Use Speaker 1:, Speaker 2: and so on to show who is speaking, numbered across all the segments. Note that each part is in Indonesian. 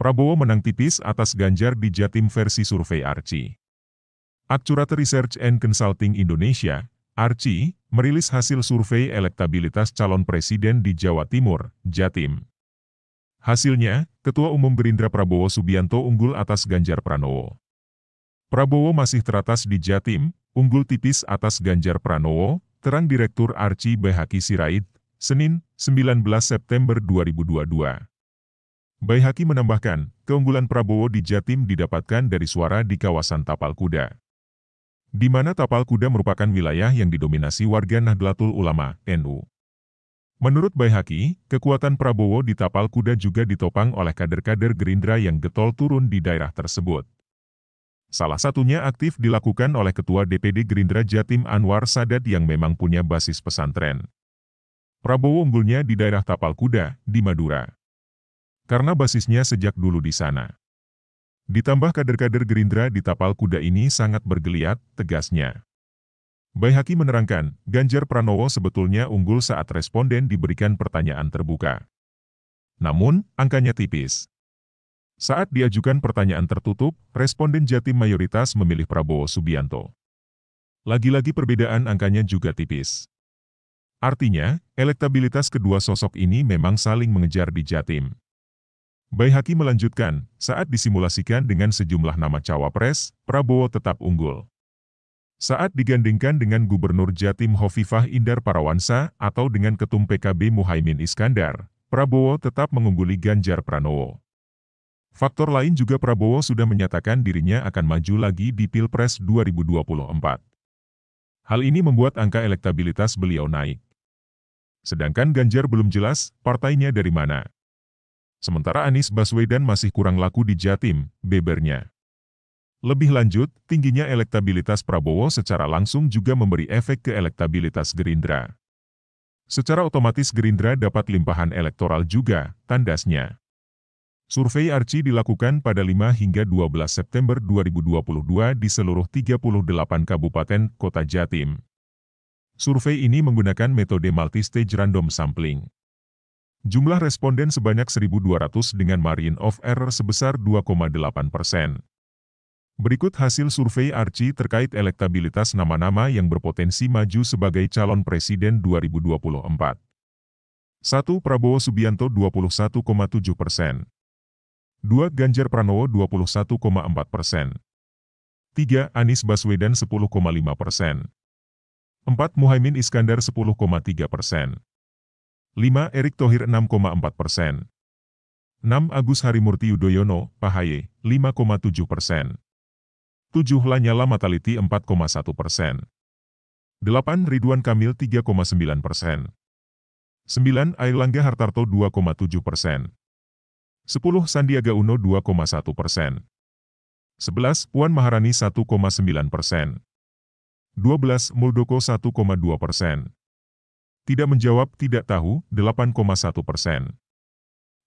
Speaker 1: Prabowo menang tipis atas Ganjar di Jatim versi survei Arci. Accurate Research and Consulting Indonesia, Arci, merilis hasil survei elektabilitas calon presiden di Jawa Timur, Jatim. Hasilnya, Ketua Umum Gerindra Prabowo Subianto unggul atas Ganjar Pranowo. Prabowo masih teratas di Jatim, unggul tipis atas Ganjar Pranowo, terang Direktur Arci Baihaqi Sirait, Senin, 19 September 2022. Baihaqi menambahkan, keunggulan Prabowo di Jatim didapatkan dari suara di kawasan Tapal Kuda, di mana Tapal Kuda merupakan wilayah yang didominasi warga Nahdlatul Ulama, NU. Menurut Baihaqi, kekuatan Prabowo di Tapal Kuda juga ditopang oleh kader-kader Gerindra yang getol turun di daerah tersebut. Salah satunya aktif dilakukan oleh Ketua DPD Gerindra Jatim Anwar Sadat yang memang punya basis pesantren. Prabowo unggulnya di daerah Tapal Kuda, di Madura, karena basisnya sejak dulu di sana. Ditambah kader-kader Gerindra di Tapal Kuda ini sangat bergeliat, tegasnya. Baihaqi menerangkan, Ganjar Pranowo sebetulnya unggul saat responden diberikan pertanyaan terbuka. Namun, angkanya tipis. Saat diajukan pertanyaan tertutup, responden Jatim mayoritas memilih Prabowo Subianto. Lagi-lagi perbedaan angkanya juga tipis. Artinya, elektabilitas kedua sosok ini memang saling mengejar di Jatim. Baihaqi melanjutkan, saat disimulasikan dengan sejumlah nama cawapres, Prabowo tetap unggul. Saat digandingkan dengan Gubernur Jatim Hovifah Indar Parawansa atau dengan Ketum PKB Muhaimin Iskandar, Prabowo tetap mengungguli Ganjar Pranowo. Faktor lain juga Prabowo sudah menyatakan dirinya akan maju lagi di Pilpres 2024. Hal ini membuat angka elektabilitas beliau naik. Sedangkan Ganjar belum jelas partainya dari mana. Sementara Anies Baswedan masih kurang laku di Jatim, bebernya. Lebih lanjut, tingginya elektabilitas Prabowo secara langsung juga memberi efek ke elektabilitas Gerindra. Secara otomatis Gerindra dapat limpahan elektoral juga, tandasnya. Survei Arci dilakukan pada 5 hingga 12 September 2022 di seluruh 38 kabupaten kota Jatim. Survei ini menggunakan metode multistage random sampling. Jumlah responden sebanyak 1.200 dengan margin of error sebesar 2,8%. Berikut hasil survei Arci terkait elektabilitas nama-nama yang berpotensi maju sebagai calon presiden 2024. 1. Prabowo Subianto 21,7%. 2. Ganjar Pranowo 21,4%. 3. Anies Baswedan 10,5%. 4. Muhaimin Iskandar 10,3%. 5. Erick Thohir 6,4%. 6. Agus Harimurti Yudhoyono, PAHY, 5,7%. 7. Lanyala Mataliti 4,1%. 8. Ridwan Kamil 3,9%. 9. Airlangga Hartarto 2,7%. 10. Sandiaga Uno 2,1%. 11. Puan Maharani 1,9%. 12. Muldoko 1,2%. Tidak menjawab, tidak tahu, 8,1%.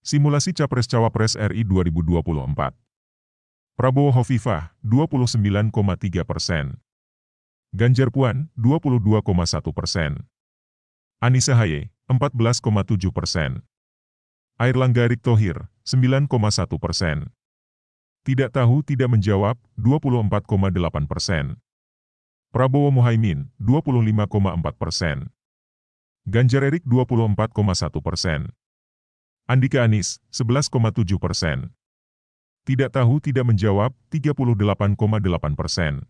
Speaker 1: Simulasi Capres-Cawapres RI 2024. Prabowo Hovifah, 29,3%. Ganjar Puan, 22,1%. Anissa Haye, 14,7%. Airlangga Erick Thohir, 9,1%. Tidak tahu, tidak menjawab, 24,8%. Prabowo Muhaimin, 25,4%. Ganjar Erick 24,1%. Andika Anies, 11,7%. Tidak tahu tidak menjawab, 38,8%.